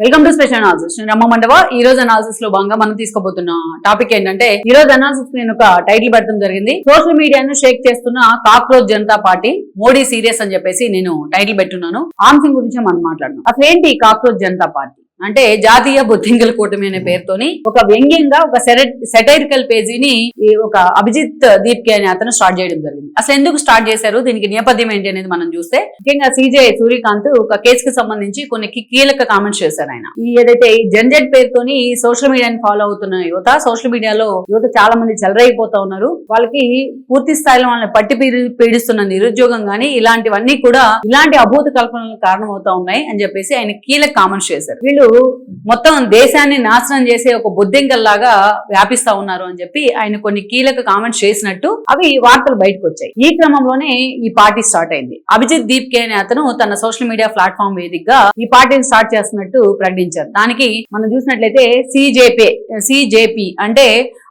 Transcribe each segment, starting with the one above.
Welcome to special analysis. నేను రమ్మ మండవ. ఈ రోజు అనాలిసిస్ లో భాగంగా మనం తీసుకోబోతున్న టాపిక్ ఏంటంటే, ఈ రోజు అనాలిసిస్ నేను ఒక టైటిల్ పెట్టడం జరిగింది. సోషల్ మీడియాను షేక్ చేస్తున్న cockroach Janata party, Modi serious అని చెప్పేసి నేను టైటిల్ పెట్టున్నాను. ఆంశం గురించి మనం మాట్లాడుతున్నాం. అసలు ఏంటి కాక్రోచ్ జనతా పార్టీ అంటే? జాతీయ బొద్దింకల కూటమి అనే పేరుతోని ఒక వ్యంగ్యంగా ఒక సెటైరికల్ పేజీని ఒక అభిజిత్ దీప్కే అనే అతను స్టార్ట్ చేయడం జరిగింది. అసలు ఎందుకు స్టార్ట్ చేశారు, దీనికి నేపథ్యం ఏంటి అనేది మనం చూస్తే, ముఖ్యంగా సిజే సూర్యకాంత్ ఒక కేసుకి సంబంధించి కొన్ని కీలక కామెంట్స్ చేశారు. ఆయన ఏదైతే ఈ జంజెట్ పేరుతోని సోషల్ మీడియాని ఫాలో అవుతున్న యువత, సోషల్ మీడియాలో యువత చాలా మంది చెలరైపోతా ఉన్నారు. వాళ్ళకి పూర్తి స్థాయిలో వాళ్ళని పట్టి పీడిస్తున్న నిరుద్యోగం గానీ ఇలాంటివన్నీ కూడా ఇలాంటి అభూత కల్పనలకు కారణమవుతా ఉన్నాయి అని చెప్పేసి ఆయన కీలక కామెంట్స్ చేశారు. వీళ్ళు మొత్తం దేశాన్ని నాశనం చేసే ఒక బొద్దింకల్లాగా వ్యాపిస్తా ఉన్నారు అని చెప్పి ఆయన కొన్ని కీలక కామెంట్స్ చేసినట్టు అవి వార్తలు బయటకు వచ్చాయి. ఈ క్రమంలోనే ఈ పార్టీ స్టార్ట్ అయింది. అభిజిత్ దీప్కే అనే అతను తన సోషల్ మీడియా ప్లాట్ఫామ్ వేదికగా ఈ పార్టీని స్టార్ట్ చేస్తున్నట్టు ప్రకటించారు. దానికి మనం చూసినట్లయితే సిజేపీ అంటే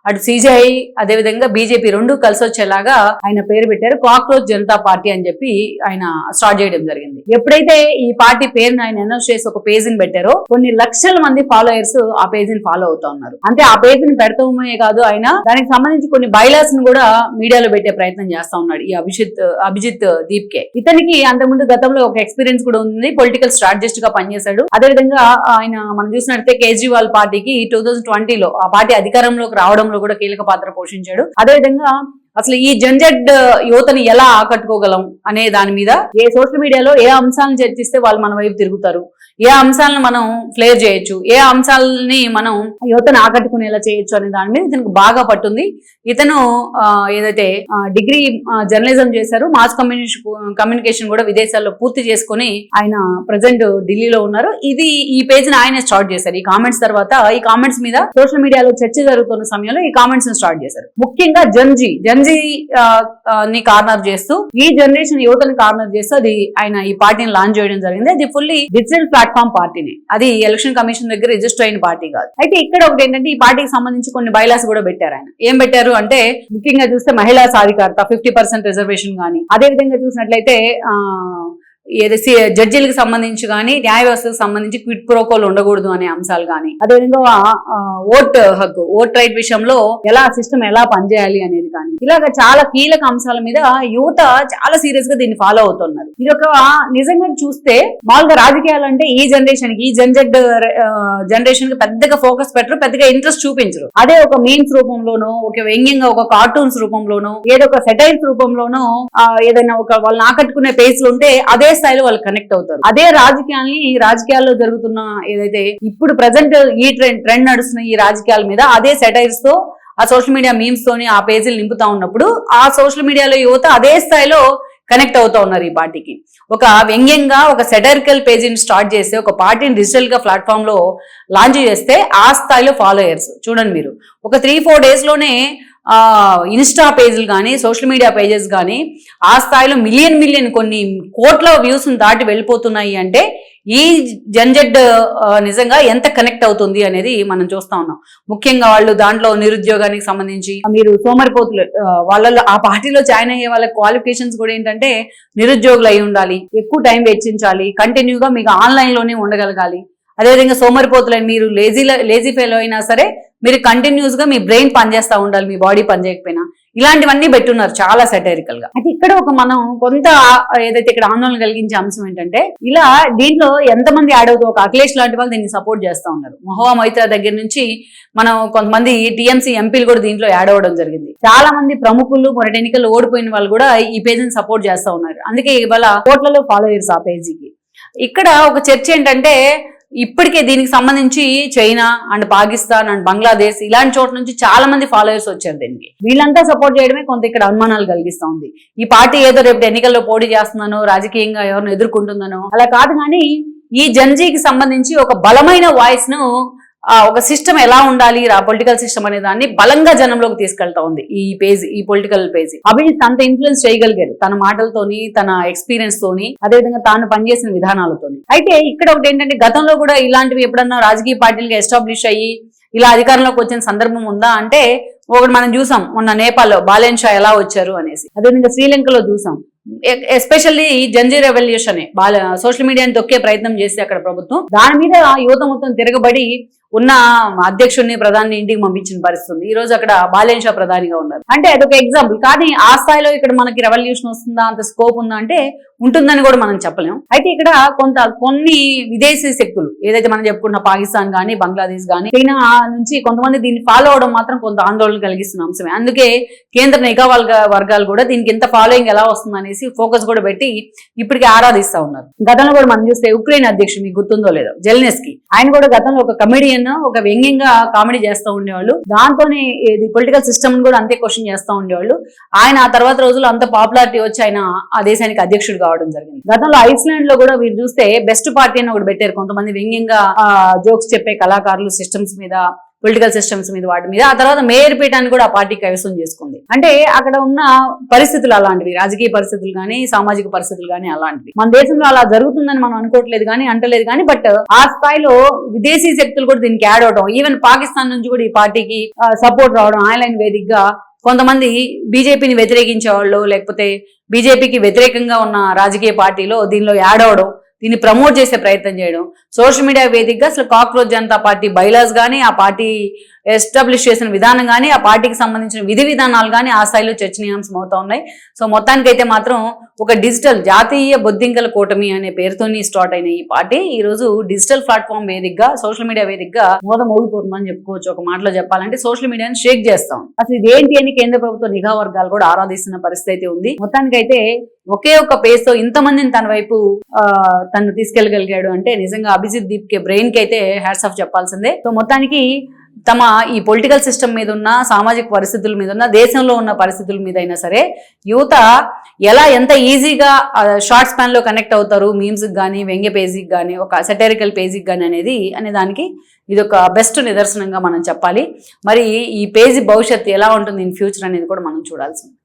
అటు సిజేఐ అదేవిధంగా బీజేపీ రెండు కలిసి వచ్చేలాగా ఆయన పేరు పెట్టారు. కాక్రోచ్ జనతా పార్టీ అని చెప్పి ఆయన స్టార్ట్ చేయడం జరిగింది. ఎప్పుడైతే ఈ పార్టీ పేరును ఆయన అనౌన్స్ చేసి ఒక పేజీని పెట్టారో కొన్ని లక్షల మంది ఫాలోయర్స్ ఆ పేజీని ఫాలో అవుతా ఉన్నారు. అంటే ఆ పేజీని పెడతామే కాదు, ఆయన దానికి సంబంధించి కొన్ని బైలాస్ ను కూడా మీడియాలో పెట్టే ప్రయత్నం చేస్తా ఉన్నాడు ఈ అభిజిత్ దీప్కే. ఇతనికి అంతకుముందు గతంలో ఒక ఎక్స్పీరియన్స్ కూడా ఉంది. పొలిటికల్ స్ట్రాటజిస్ట్ గా పనిచేశాడు. అదేవిధంగా ఆయన మనం చూసినట్లయితే కేజ్రీవాల్ పార్టీకి 2020లో ఆ పార్టీ అధికారంలోకి రావడంలో కూడా కీలక పాత్ర పోషించాడు. అదేవిధంగా అసలు ఈ జంజెడ్ యువతని ఎలా ఆకట్టుకోగలం అనే దాని మీద ఏ సోషల్ మీడియాలో ఏ అంశాలను చర్చిస్తే వాళ్ళు మన వైపు తిరుగుతారు, ఏ అంశాలను మనం ఫ్లేర్ చేయొచ్చు, ఏ అంశాలని మనం యువతను ఆకట్టుకునేలా చేయొచ్చు అనే దాని మీద ఇతనికి బాగా పట్టుంది. ఇతను ఏదైతే డిగ్రీ జర్నలిజం చేశారు, మాస్ కమ్యూనికేషన్ కూడా విదేశాల్లో పూర్తి చేసుకుని ఆయన ప్రజెంట్ ఢిల్లీలో ఉన్నారు. ఈ పేజ్ ని ఆయన స్టార్ట్ చేశారు. ఈ కామెంట్స్ తర్వాత ఈ కామెంట్స్ మీద సోషల్ మీడియాలో చర్చ జరుగుతున్న సమయంలో ఈ కామెంట్స్ ని స్టార్ట్ చేశారు. ముఖ్యంగా జంజీ ని కార్నర్ చేస్తూ, ఈ జనరేషన్ యువతని కార్నర్ చేస్తూ అది ఆయన ఈ పార్టీని లాంచ్ చేయడం జరిగింది. అది ఫుల్లీ డిజిటల్ ప్లాట్ఫామ్ పార్టీని, అది ఎలక్షన్ కమిషన్ దగ్గర రిజిస్టర్ అయిన పార్టీ కాదు. అయితే ఇక్కడ ఒకటి ఏంటంటే, ఈ పార్టీకి సంబంధించి కొన్ని బైలాస్ కూడా పెట్టారు. ఆయన ఏం పెట్టారు అంటే, ముఖ్యంగా చూస్తే మహిళా సాధికారత 50% రిజర్వేషన్ గానీ, అదే విధంగా చూసినట్లయితే ఏదైతే జడ్జీలకు సంబంధించి కానీ న్యాయ వ్యవస్థకు సంబంధించి క్విట్ ప్రోకోలు ఉండకూడదు అనే అంశాలు కానీ, అదేవిధంగా ఓట్ హక్కు, ఓట్ రైట్ విషయంలో ఎలా సిస్టమ్ ఎలా పనిచేయాలి అనేది కానీ, ఇలాగ చాలా కీలక అంశాల మీద యువత చాలా సీరియస్ గా దీన్ని ఫాలో అవుతున్నారు. ఇది ఒక నిజంగా చూస్తే మామూలుగా రాజకీయాలు అంటే ఈ జనరేషన్ కి, ఈ జనరేషన్ కి పెద్దగా ఫోకస్ పెట్టరు, పెద్దగా ఇంట్రెస్ట్ చూపించరు. అదే ఒక మీమ్స్ రూపంలోనో, ఒక వ్యంగ్యంగా ఒక కార్టూన్స్ రూపంలోనో, ఏదో ఒక సెటైల్స్ రూపంలోనో ఏదైనా ఒక వాళ్ళని ఆకట్టుకునే పేజ్లు ఉంటే అదే స్థాయిలో వాళ్ళు కనెక్ట్ అవుతారు. అదే రాజకీయాల్లో జరుగుతున్న ఏదైతే ఇప్పుడు ప్రజెంట్ ఈ ట్రెండ్ నడుస్తున్న ఈ రాజకీయాల మీద అదే సెటైర్స్ తో, ఆ సోషల్ మీడియా మీమ్స్ తోని ఆ పేజీలు నింపుతా ఉన్నప్పుడు ఆ సోషల్ మీడియాలో యువత అదే స్థాయిలో కనెక్ట్ అవుతా ఉన్నారు ఈ పార్టీకి. ఒక వ్యంగ్యంగా ఒక సెటైరికల్ పేజీని స్టార్ట్ చేస్తే, ఒక పార్టీని డిజిటల్ గా ప్లాట్ఫామ్ లో లాంచ్ చేస్తే ఆ స్థాయిలో ఫాలోయర్స్ చూడండి మీరు. ఒక 3-4 డేస్ లోనే ఇన్స్టా పేజీలు కానీ, సోషల్ మీడియా పేజెస్ కానీ ఆ స్థాయిలో మిలియన్ కొన్ని కోట్ల వ్యూస్ దాటి వెళ్ళిపోతున్నాయి. అంటే ఈ జంజెడ్ నిజంగా ఎంత కనెక్ట్ అవుతుంది అనేది మనం చూస్తా ఉన్నాం. ముఖ్యంగా వాళ్ళు దాంట్లో నిరుద్యోగానికి సంబంధించి మీరు సోమరిపోతులు, వాళ్ళలో ఆ పార్టీలో జాయిన్ అయ్యే వాళ్ళ క్వాలిఫికేషన్స్ కూడా ఏంటంటే నిరుద్యోగులు అయి ఉండాలి, ఎక్కువ టైం వెచ్చించాలి, కంటిన్యూగా మీకు ఆన్లైన్ లోనే ఉండగలగాలి. అదేవిధంగా సోమరిపోతులని, మీరు లేజీ ఫెలో అయినా సరే మీరు కంటిన్యూస్ గా మీ బ్రెయిన్ పనిచేస్తా ఉండాలి, మీ బాడీ పనిచేయకపోయినా. ఇలాంటివన్నీ పెట్టున్నారు చాలా సెటైరికల్ గా. అయితే ఇక్కడ ఒక మనం కొంత ఏదైతే ఇక్కడ ఆందోళన కలిగించే అంశం ఏంటంటే, ఇలా దీంట్లో ఎంతమంది యాడ్ అవుతారు, ఒక అఖిలేష్ లాంటి వాళ్ళు దీన్ని సపోర్ట్ చేస్తా ఉన్నారు. మహువా మొయిత్రా దగ్గర నుంచి మనం కొంతమంది టీఎంసీ ఎంపీలు కూడా దీంట్లో యాడ్ అవ్వడం జరిగింది. చాలా మంది ప్రముఖులు మొదటి ఎన్నికల్లో ఓడిపోయిన వాళ్ళు కూడా ఈ పేజీని సపోర్ట్ చేస్తా ఉన్నారు. అందుకే ఇవాళ కోట్లలో ఫాలోయర్స్ ఆ పేజీకి. ఇక్కడ ఒక చర్చ ఏంటంటే, ఇప్పటికే దీనికి సంబంధించి China and Pakistan and Bangladesh ఇలాంటి చోట్ల నుంచి చాలా మంది ఫాలోయర్స్ వచ్చారు దీనికి. వీళ్ళంతా సపోర్ట్ చేయడమే కొంత ఇక్కడ అనుమానాలు కలిగిస్తా ఉంది. ఈ పార్టీ ఏదో రేపు ఎన్నికల్లో పోటీ చేస్తుందనో, రాజకీయంగా ఎవరిని ఎదుర్కొంటుందనో అలా కాదు, కానీ ఈ జంజీకి సంబంధించి ఒక బలమైన వాయిస్ ను, ఒక సిస్టమ్ ఎలా ఉండాలి, పొలిటికల్ సిస్టమ్ అనే దాన్ని బలంగా జనంలోకి తీసుకెళ్తా ఉంది ఈ పొలిటికల్ పేజీ. అభిజిత్ అంత ఇన్ఫ్లుయెన్స్ చేయగలిగారు తన మాటలతోని, తన ఎక్స్పీరియన్స్ తోని, అదేవిధంగా తాను పనిచేసిన విధానాలతోని. అయితే ఇక్కడ ఒకటి ఏంటంటే, గతంలో కూడా ఇలాంటివి ఎప్పుడన్నా రాజకీయ పార్టీలుగా ఎస్టాబ్లిష్ అయ్యి ఇలా అధికారంలోకి వచ్చిన సందర్భం ఉందా అంటే, ఒకటి మనం చూసాం మొన్న నేపాల్లో బాలేన్ షా ఎలా వచ్చారు అనేసి. అదేవిధంగా శ్రీలంకలో చూసాం ఎస్పెషల్లీ జంజీ రెవల్యూషన్ సోషల్ మీడియాని తొక్కే ప్రయత్నం చేస్తే అక్కడ ప్రభుత్వం దాని మీద యువత మొత్తం తిరగబడి ఉన్న అధ్యక్షుడిని ప్రధాని ఇంటికి పంపించిన పరిస్థితి. ఈ రోజు అక్కడ బాలేన్ షా ప్రధానిగా ఉన్నారు. అంటే అదొక ఎగ్జాంపుల్. కానీ ఆ స్థాయిలో ఇక్కడ మనకి రెవల్యూషన్ వస్తుందా, అంత స్కోప్ ఉందా అంటే ఉంటుందని కూడా మనం చెప్పలేం. అయితే ఇక్కడ కొన్ని విదేశీ శక్తులు ఏదైతే మనం చెప్పుకున్న పాకిస్తాన్ గానీ, బంగ్లాదేశ్ గానీ, చైనా నుంచి కొంతమంది దీన్ని ఫాలో అవడం మాత్రం కొంత ఆందోళన కలిగిస్తున్న అంశమే. అందుకే కేంద్ర నిఘా వర్గాలు కూడా దీనికి ఎంత ఫాలోయింగ్ ఎలా వస్తుంది అనేసి ఫోకస్ కూడా పెట్టి ఇప్పటికే ఆరాధిస్తా ఉన్నారు. గతంలో కూడా మనం చూస్తే ఉక్రెయిన్ అధ్యక్షుడు, మీకు గుర్తుందో లేదో, జెలెన్స్కీ, ఆయన కూడా గతంలో ఒక కమెడియన్, ఒక వ్యంగ్యంగా కామెడీ చేస్తూ ఉండేవాళ్ళు. దాంతోనే ఇది పొలిటికల్ సిస్టమ్ కూడా అంతే క్వశ్చన్ చేస్తూ ఉండేవాళ్ళు. ఆయన ఆ తర్వాత రోజుల్లో అంత పాపులారిటీ వచ్చి ఆయన ఆ దేశానికి అధ్యక్షుడు కావడం జరిగింది. గతంలో ఐస్లాండ్ లో కూడా మీరు చూస్తే బెస్ట్ పార్టీ అని ఒకటి పెట్టారు. కొంతమంది వ్యంగ్యంగా జోక్స్ చెప్పే కళాకారులు సిస్టమ్స్ మీద, పొలిటికల్ సిస్టమ్స్ మీద, వాటి మీద. ఆ తర్వాత మేయర్ పీఠాన్ని కూడా ఆ పార్టీ కైవసం చేసుకుంది. అంటే అక్కడ ఉన్న పరిస్థితులు అలాంటివి, రాజకీయ పరిస్థితులు కానీ, సామాజిక పరిస్థితులు కానీ అలాంటివి. మన దేశంలో అలా జరుగుతుందని మనం అనుకోవట్లేదు కానీ, అంటలేదు కానీ, బట్ ఆ స్థాయిలో విదేశీ శక్తులు కూడా దీనికి యాడ్ అవడం, ఈవెన్ పాకిస్తాన్ నుంచి కూడా ఈ పార్టీకి సపోర్ట్ రావడం, ఆన్లైన్ వేదికగా కొంతమంది బీజేపీని వ్యతిరేకించే వాళ్ళు, లేకపోతే బీజేపీకి వ్యతిరేకంగా ఉన్న రాజకీయ పార్టీలో దీనిలో యాడ్ అవడం, దీన్ని ప్రమోట్ చేసే ప్రయత్నం చేయడం, సోషల్ మీడియా వేదికగా అసలు కాక్రోచ్ జనతా పార్టీ బైలాస్ కానీ, ఆ పార్టీ ఎస్టాబ్లిష్ చేసిన విధానం కానీ, ఆ పార్టీకి సంబంధించిన విధి విధానాలు కానీ ఆ స్థాయిలో చర్చనీయాంశం అవుతా ఉన్నాయి. సో మొత్తానికైతే మాత్రం ఒక డిజిటల్ జాతీయ బొద్దింకల కూటమి అనే పేరుతోని స్టార్ట్ అయిన ఈ పార్టీ ఈ రోజు డిజిటల్ ప్లాట్ఫామ్ వేదికగా, సోషల్ మీడియా వేదికగా మోగిపోతుందని చెప్పుకోవచ్చు. ఒక మాటలో చెప్పాలంటే సోషల్ మీడియాని షేక్ చేస్తాం. అసలు ఇదేంటి అని కేంద్ర ప్రభుత్వ నిఘా వర్గాలు కూడా ఆరాధిస్తున్న పరిస్థితి అయితే ఉంది. మొత్తానికైతే ఒకే ఒక్క పేజ్ తో ఇంతమందిని తన వైపు తను తీసుకెళ్లగలిగాడు అంటే నిజంగా అభిజిత్ దీప్ కే బ్రెయిన్ కి అయితే హ్యాట్స్ ఆఫ్ చెప్పాల్సిందే. సో మొత్తానికి తమ ఈ పొలిటికల్ సిస్టమ్ మీద ఉన్న, సామాజిక పరిస్థితుల మీద ఉన్న, దేశంలో ఉన్న పరిస్థితుల మీద అయినా సరే యువత ఎంత ఈజీగా షార్ట్ స్పాన్ లో కనెక్ట్ అవుతారు, మీమ్స్ కానీ, వ్యంగ్య పేజీకి కానీ, ఒక సెటరికల్ పేజీకి కానీ అనే దానికి ఇది ఒక బెస్ట్ నిదర్శనంగా మనం చెప్పాలి. మరి ఈ పేజీ భవిష్యత్తు ఎలా ఉంటుంది ఇన్ ఫ్యూచర్ అనేది కూడా మనం చూడాల్సింది.